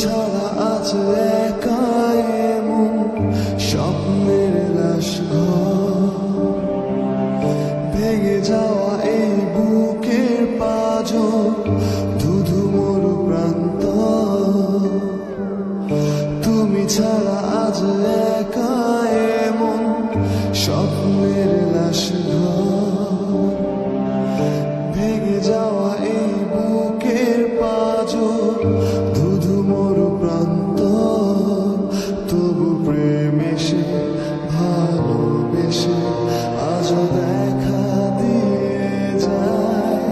ছাড়া আজ একা এমন স্বপ্নের লাশ ঘর, ভেঙে যাওয়া এই বুকের পাঁজর, ধুধু মরু প্রান্ত। তুমি ছাড়া আজ একা এমন স্বপ্নের লাশ ঘর, ভেঙে যাওয়া এই বুকের পাঁজর, ধুধু মরু প্রান্ত। তবু প্রেম এসে ভালোবেসে আজও দেখা দিয়ে যায়।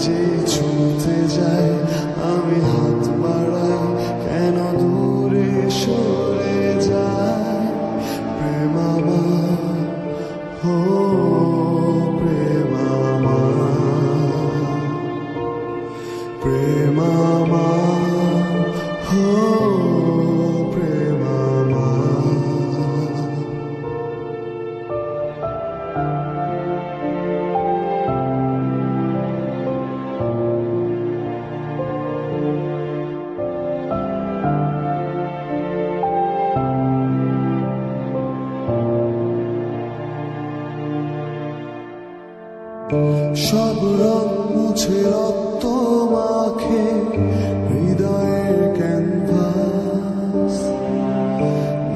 যে ছুঁতে যায় আমি হাত বাড়াই, কেন দূরে সরে যায়। প্রেম আমার, ও প্রেম আমার, প্রেম আমার, ও প্রেম আমার। সব রং মুছে রক্ত মাখে হৃদয়ের ক্যানভাস,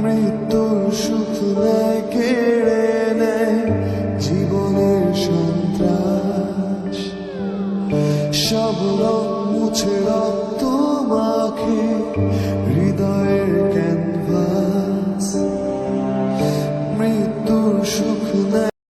মৃত্যুর সুখ নেয় কেড়ে নেয় জীবনের সন্ত্রাস। সব রং মুছে রক্ত মাখে হৃদয়ের